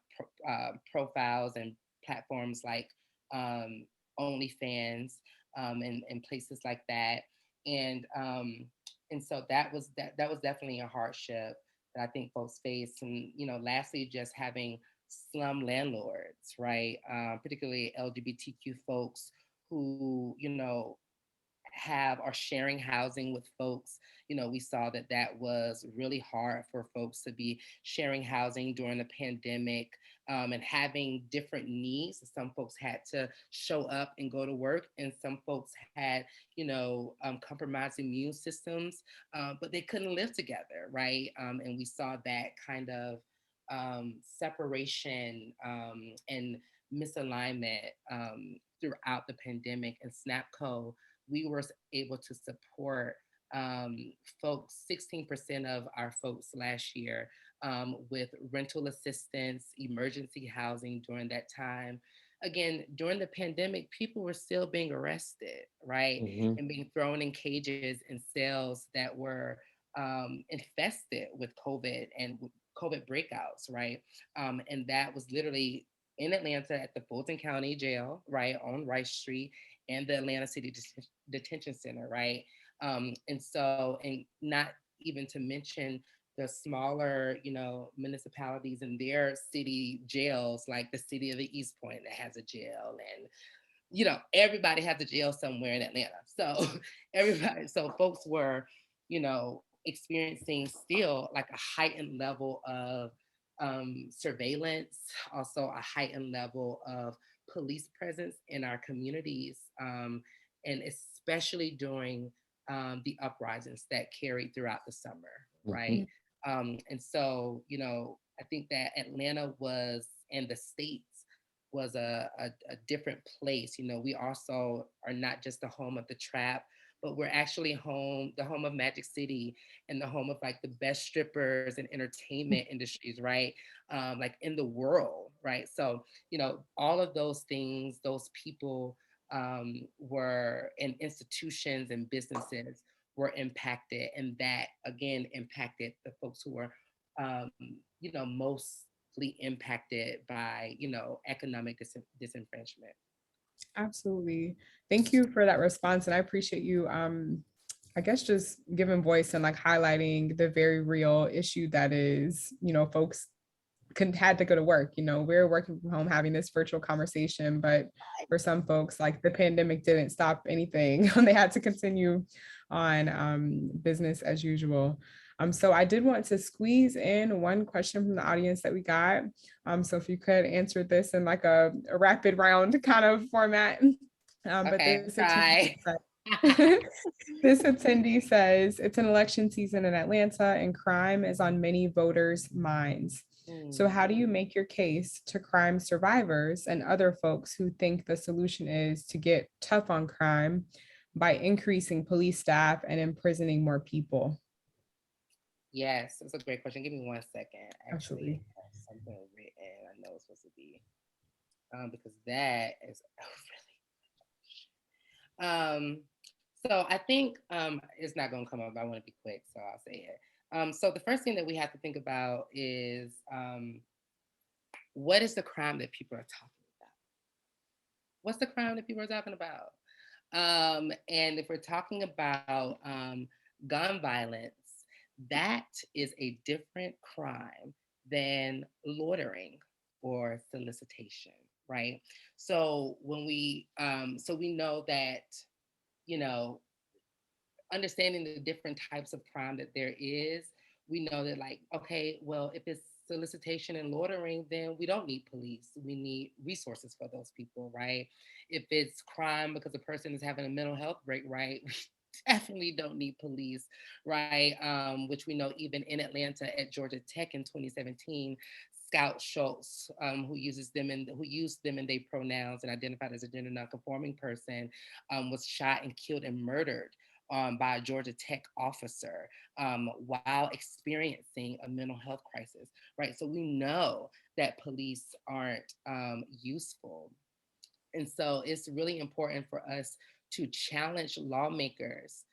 profiles and platforms like OnlyFans and places like that. And and so that was definitely a hardship that I think folks face. And lastly, just having slum landlords, right? Particularly LGBTQ folks who are sharing housing with folks. We saw that was really hard for folks to be sharing housing during the pandemic and having different needs. Some folks had to show up and go to work, and some folks had, compromised immune systems, but they couldn't live together, right? And we saw that kind of separation and misalignment throughout the pandemic. And SNAPCO, we were able to support folks, 16% of our folks last year with rental assistance, emergency housing during that time. Again, during the pandemic, people were still being arrested, right? And being thrown in cages in cells that were infested with COVID and COVID breakouts, right? And that was literally in Atlanta at the Fulton County Jail, right, on Rice Street, and the Atlanta City Detention Center, right? And not even to mention the smaller, municipalities and their city jails, like the city of the East Point that has a jail, and everybody has a jail somewhere in Atlanta. So so folks were, experiencing still like a heightened level of surveillance, also a heightened level of police presence in our communities, and especially during the uprisings that carried throughout the summer, right? And so, I think that Atlanta was, and the states was a different place. We also are not just the home of the trap, but we're actually the home of Magic City and the home of like the best strippers and entertainment industries, right? Like in the world, right? So, all of those things, those people were, and institutions and businesses were impacted. And that again impacted the folks who were, mostly impacted by, economic disenfranchisement. Absolutely. Thank you for that response. And I appreciate you, I guess, just giving voice and like highlighting the very real issue that is, folks had to go to work. We're working from home having this virtual conversation, but for some folks, like the pandemic didn't stop anything. They had to continue on business as usual. So I did want to squeeze in one question from the audience that we got. So if you could answer this in like a rapid round kind of format. But Okay, this try. this attendee says it's an election season in Atlanta and crime is on many voters' minds. So how do you make your case to crime survivors and other folks who think the solution is to get tough on crime by increasing police staff and imprisoning more people? Yes, that's a great question. Give me 1 second. Actually, Absolutely. I have something written. I know it's supposed to be because that is really. So I think it's not going to come up. I want to be quick, so I'll say it. So the first thing that we have to think about is what is the crime that people are talking about? What's the crime that people are talking about? And if we're talking about gun violence, that is a different crime than loitering or solicitation, right? So when so we know that, you know, understanding the different types of crime that there is, we know that, like, okay, well, if it's solicitation and loitering, then we don't need police. We need resources for those people, right? If it's crime because a person is having a mental health break, right? We definitely don't need police, right? Which we know even in Atlanta at Georgia Tech in 2017, Scout Schultz, who used them in they pronouns and identified as a gender nonconforming person, was shot and killed and murdered by a Georgia Tech officer while experiencing a mental health crisis, right? So we know that police aren't useful. And so it's really important for us to challenge lawmakers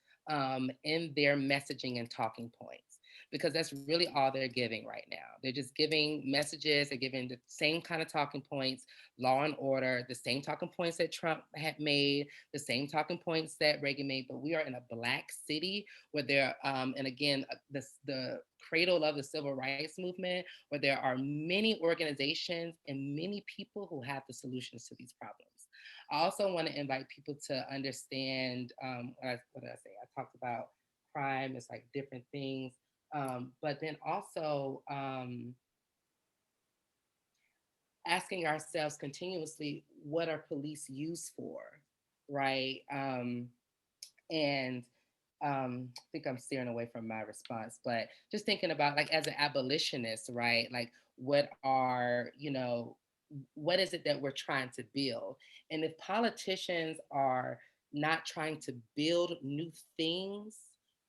in their messaging and talking points, because that's really all they're giving right now. They're just giving messages, they're giving the same kind of talking points, law and order, the same talking points that Trump had made, the same talking points that Reagan made. But we are in a Black city where there, and again, the cradle of the civil rights movement, where there are many organizations and many people who have the solutions to these problems. I also want to invite people to understand what did I say? I talked about crime, it's like different things. But then also asking ourselves continuously, what are police used for, right? And I think I'm steering away from my response, but just thinking about, like, as an abolitionist, right? Like, what is it that we're trying to build? And if politicians are not trying to build new things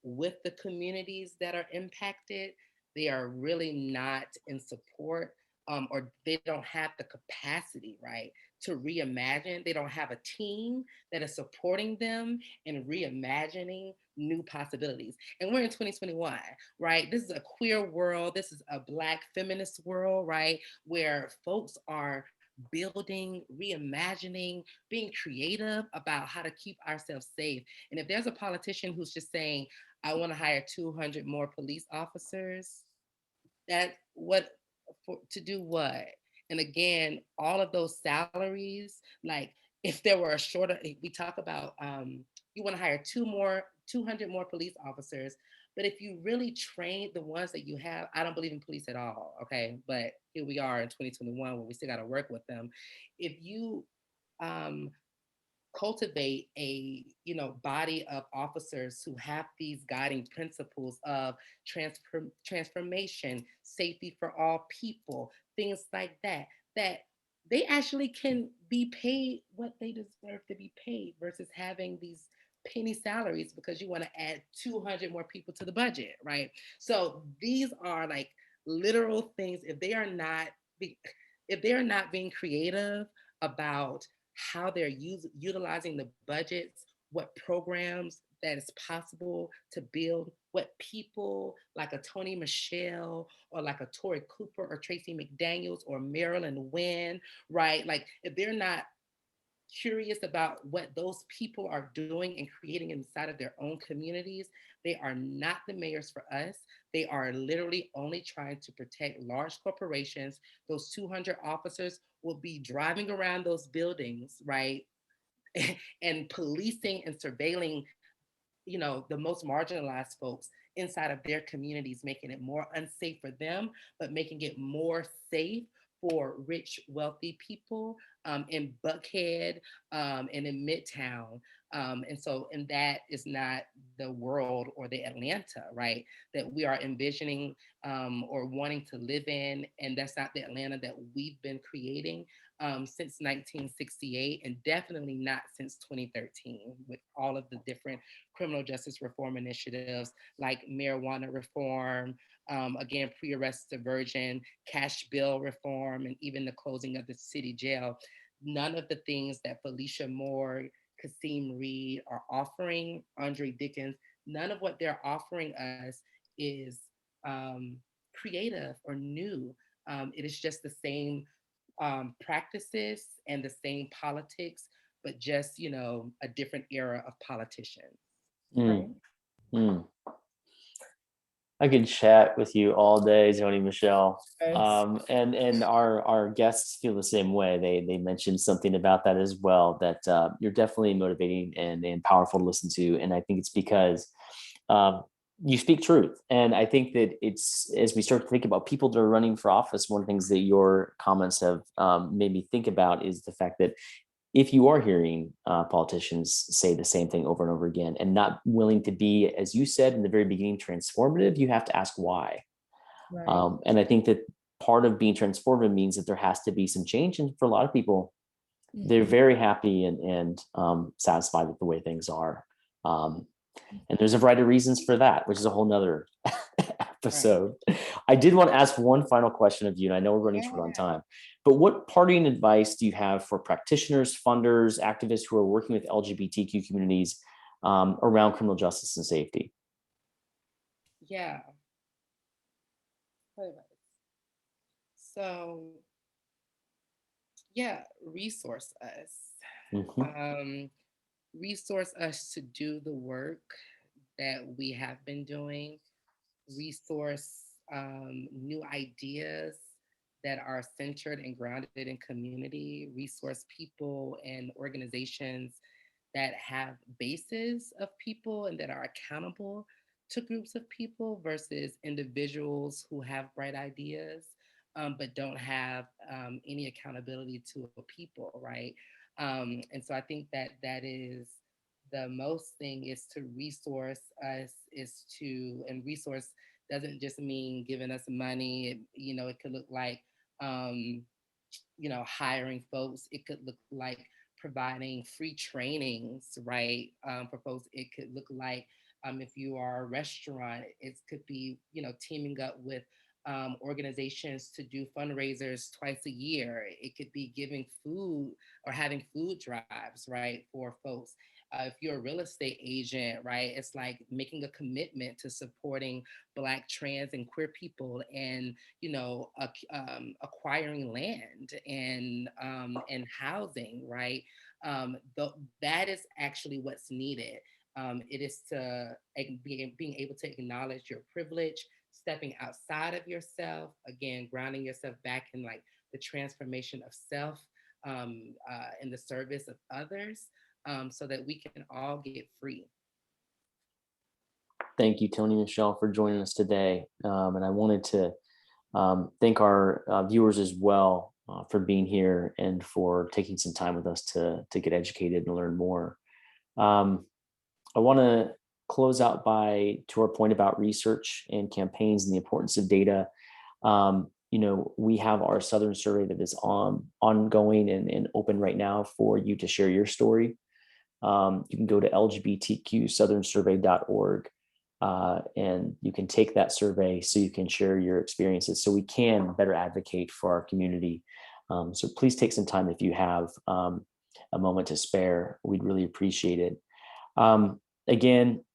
with the communities that are impacted, they are really not in support, or they don't have the capacity, right, to reimagine. They don't have a team that is supporting them in reimagining new possibilities. And we're in 2021, right? This is a queer world. This is a Black feminist world, right? Where folks are building, reimagining, being creative about how to keep ourselves safe. And if there's a politician who's just saying, I want to hire 200 more police officers, to do what? And again, all of those salaries, like, if there were a shorter, we talk about you want to hire 200 more police officers, but if you really train the ones that you have, I don't believe in police at all, okay? But here we are in 2021 where we still got to work with them. If you um, cultivate a body of officers who have these guiding principles of transformation, safety for all people, things like that, that they actually can be paid what they deserve to be paid, versus having these penny salaries because you want to add 200 more people to the budget, right? So these are like literal things. If they are not being creative about how they're utilizing the budgets, what programs that is possible to build, what people like a Toni-Michelle or like a Tori Cooper or Tracy McDaniels or Marilyn Wynn, right? Like, if they're not curious about what those people are doing and creating inside of their own communities, they are not the mayors for us. They are literally only trying to protect large corporations. Those 200 officers will be driving around those buildings, right? And policing and surveilling, the most marginalized folks inside of their communities, making it more unsafe for them, but making it more safe for rich, wealthy people in Buckhead and in Midtown. And that is not the world or the Atlanta, right, that we are envisioning or wanting to live in. And that's not the Atlanta that we've been creating since 1968, and definitely not since 2013, with all of the different criminal justice reform initiatives like marijuana reform, again, pre-arrest diversion, cash bill reform, and even the closing of the city jail. None of the things that Felicia Moore, Kasim Reed are offering, Andre Dickens, none of what they're offering us is creative or new. It is just the same practices and the same politics, but just, a different era of politicians. Right. Mm, mm. I could chat with you all day, Toni-Michelle. Yes. And our guests feel the same way. They mentioned something about that as well, that you're definitely motivating and powerful to listen to. And I think it's because you speak truth. And I think that it's, as we start to think about people that are running for office, one of the things that your comments have made me think about is the fact that if you are hearing politicians say the same thing over and over again and not willing to be, as you said in the very beginning, transformative, you have to ask why. Right. And I think that part of being transformative means that there has to be some change. And for a lot of people, they're very happy and satisfied with the way things are. And there's a variety of reasons for that, which is a whole nother episode. I did want to ask one final question of you, and I know we're running short on time, but what parting advice do you have for practitioners, funders, activists who are working with LGBTQ communities around criminal justice and safety? Yeah. So, yeah, resource us. Resource us to do the work that we have been doing, resource new ideas that are centered and grounded in community, resource people and organizations that have bases of people and that are accountable to groups of people versus individuals who have bright ideas but don't have any accountability to a people, right? And so I think that is the most thing, is to resource us, and resource doesn't just mean giving us money. It could look like, hiring folks. It could look like providing free trainings, right? For folks, it could look like, if you are a restaurant, it could be, teaming up with organizations to do fundraisers twice a year. It could be giving food or having food drives, right, for folks. If you're a real estate agent, right, it's like making a commitment to supporting Black, trans, and queer people, and acquiring land and housing, right? That is actually what's needed. It is to being able to acknowledge your privilege, stepping outside of yourself, again, grounding yourself back in like the transformation of self in the service of others, so that we can all get free. Thank you, Toni-Michelle, for joining us today. And I wanted to thank our viewers as well for being here and for taking some time with us to get educated and learn more. I want to close out to our point about research and campaigns and the importance of data. We have our Southern survey that is ongoing and open right now for you to share your story. You can go to lgbtqsouthernsurvey.org and you can take that survey so you can share your experiences so we can better advocate for our community. So please take some time if you have a moment to spare. We'd really appreciate it. Again,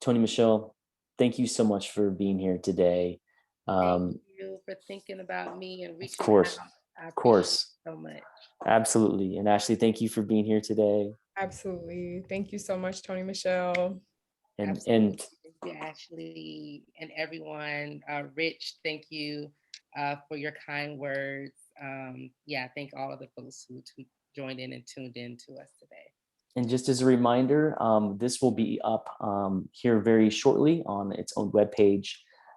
Toni-Michelle, thank you so much for being here today. Thank you for thinking about me and reaching Of course. out. I Of course. appreciate it so much. Absolutely. And Ashlei, thank you for being here today. Absolutely. Thank you so much, Toni-Michelle. And Absolutely. Thank you, Ashley, and everyone. Rich, thank you for your kind words. Yeah, thank all of the folks who joined in and tuned in to us today. And just as a reminder, this will be up here very shortly on its own webpage,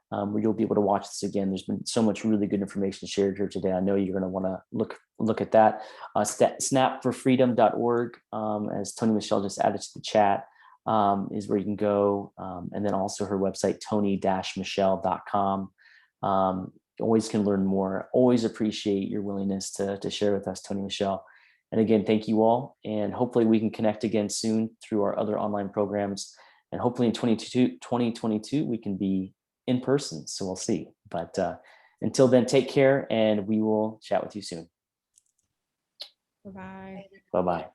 where you'll be able to watch this again. There's been so much really good information shared here today. I know you're going to want to look at that. Snapforfreedom.org, as Toni-Michelle just added to the chat, is where you can go. And then also her website, toni-michelle.com. Always can learn more. Always appreciate your willingness to share with us, Toni-Michelle. And again, thank you all. And hopefully we can connect again soon through our other online programs. And hopefully in 2022, we can be in person. So we'll see. But until then, take care and we will chat with you soon. Bye-bye. Bye-bye.